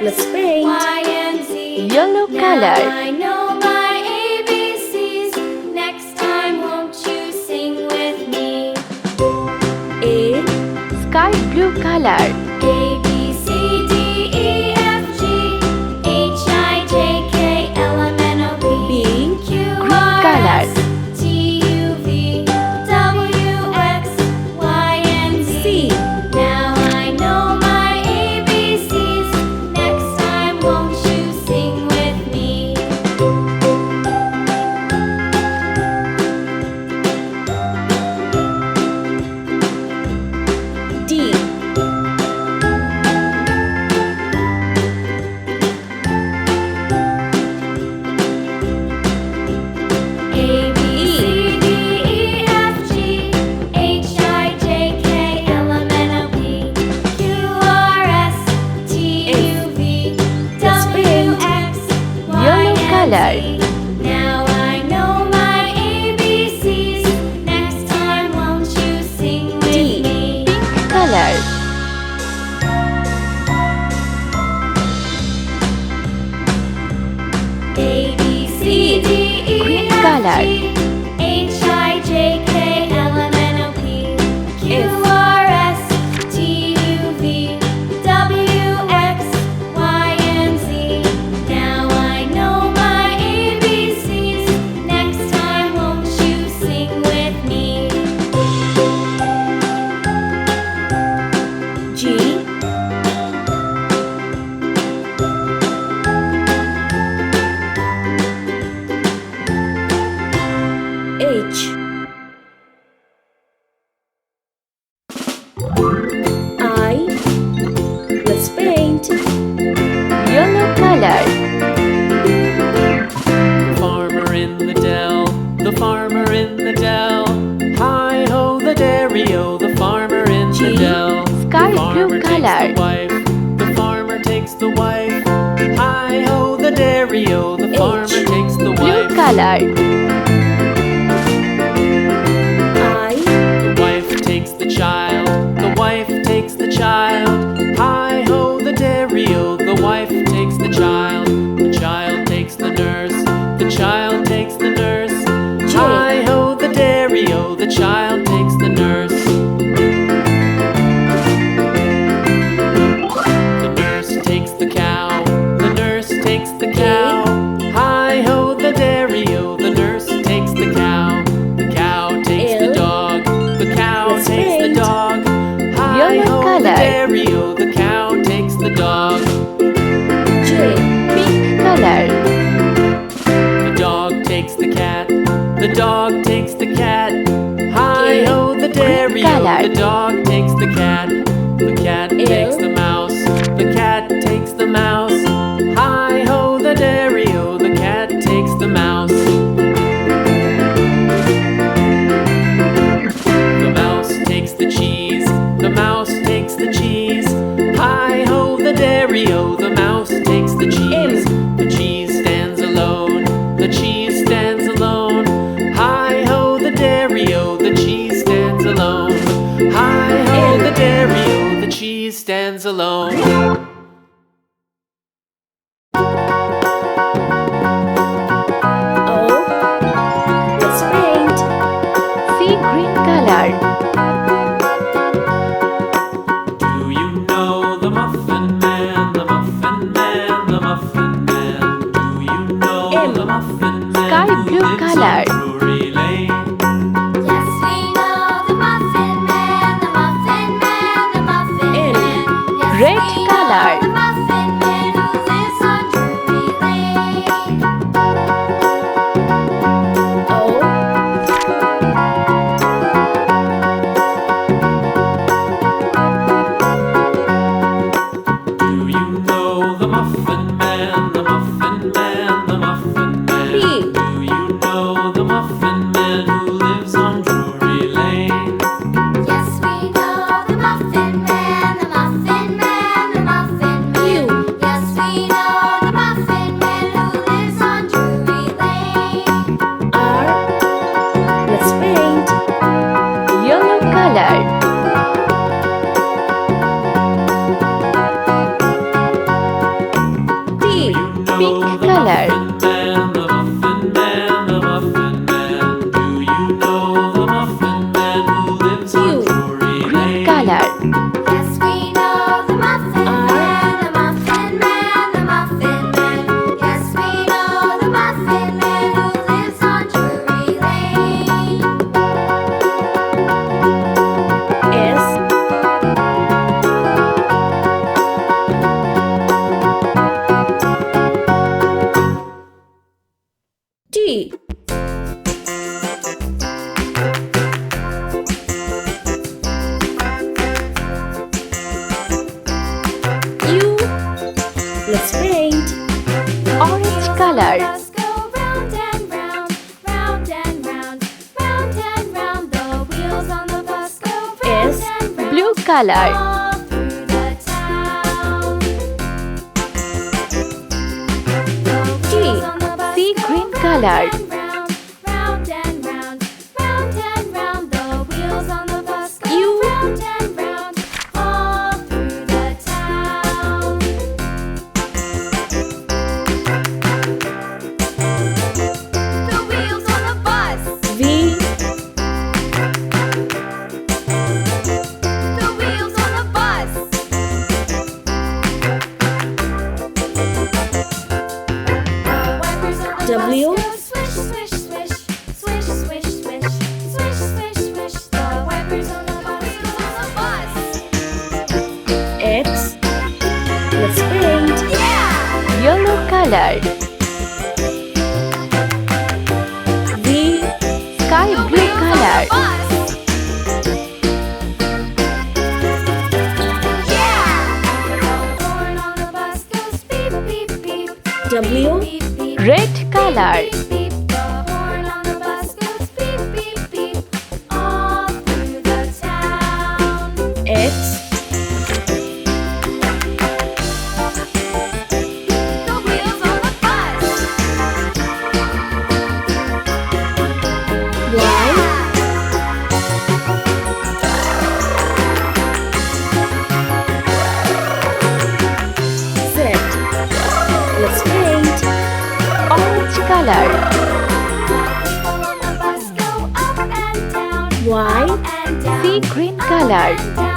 Let's paint. Y and Z. Yellow Now color. I know my ABCs. Next time, won't you sing with me? A, Sky blue color. A, B, C, D, E, F, G, H, I, J, K, L, M, N, O, P, B, Q, Green R, color. S, T, U, V, W, X, Y, and Z. C, Now I know my ABCs. Next time, won't you sing with me? D, A, B, C, D, E, F, G, H, I, J, K, L, M, N, O, P, Q, R, S, T, U, V, W, X, Y, Yellow color. and Z. Now I know my ABCs. Next time, won't you sing with D. me? Color. A, B, C, D, E, Green F, color. G, H, I, J, K, L, M, N, O, P, Q, R, S, T, U, V, W, X, Y, and Z. Now I know my ABCs. Next time, won't you sing with me? G, H, I, let's paint. Yellow color. The farmer in the dell, the farmer in the dell. Hi-ho, the dairy-o, the farmer in the dell. Sky The farmer blue takes color. the wife, the farmer takes the wife. Hi-ho, the dairy-o, the farmer takes the Blue wife. color. I, The wife takes the child, the wife takes the child. Hi-ho, the dairy-o, the wife takes the child. The child takes the nurse, the child takes the nurse. J. Hi-ho, the dairy-o, the child takes the nurse. The nurse takes the cow, the nurse takes the cow. Hi-ho, the dairy-o, the nurse takes the cow. The cow takes the L. dog, the cow Let's takes the paint. dog. Yellow Hi-ho, the color. dairy-o, the cow takes the dog. J, Pink color. The dog takes the cat, the dog takes the cat. Hi-ho, the dairy-o, color. the dog takes the cat. The cat takes the mouse, the cat takes the mouse. Hi-ho, the dairy-o, the cat takes the mouse. The mouse takes the cheese, the mouse takes the cheese. Hi-ho, the dairy-o, the mouse takes the cheese. The cheese stands alone, the cheese stands alone. Hi-ho, the dairy-o, the cheese stands alone. Hi-ho, the dairy-o, the cheese stands alone. O, let's paint. Sea green color. Do you know the Muffin Man, the Muffin Man, the Muffin Man? Do you know M. the Muffin Man Sky who blue lives color. on Drury Lane? Yes, we know the Muffin Man, the Muffin Man, the Muffin N. Man. Yes, Red we color. know the Muffin Man who lives on Drury Lane. O, Do you know the Muffin Man, the Muffin Man, the Muffin Man? P. Do you know the Muffin Man who lives on Drury Lane? Yes, we know the Muffin Man, the Muffin Man, the Muffin Man. Q. Yes, we know the Muffin Man who lives on Drury Lane. R, let's paint. Yellow color. color. Yes, we know the Muffin Man, the Muffin Man, the Muffin Man. Yes, we know the Muffin Man who lives on Drury Lane. S T U. Let's paint. Orange color. Bus go round and round, round and round, round and round. The wheels on the bus go round S. and round. Blue color. All through the town. The wheels on the bus Sea go green round color. and round, round and round, round and round. The wheels on the bus go U. round and round, all through the town. The wheels on the bus. V The wheels on the bus. The wipers on the W. bus go swish, swish, swish, swish, swish, swish, swish, swish, swish. The wipers on the bus go on the bus. X. Let's paint. Yeah! Yellow color. V Sky The blue wheels on color. the bus. Yeah! The horn on the bus goes beep, beep, beep. W Beep, beep, Red color. beep, beep. The horn on the bus goes beep, beep, beep. All through the town. X The wheels on the bus. Y Z. Let's paint. Orange color. People on the bus go up and down, Y and down. Sea green color. And down.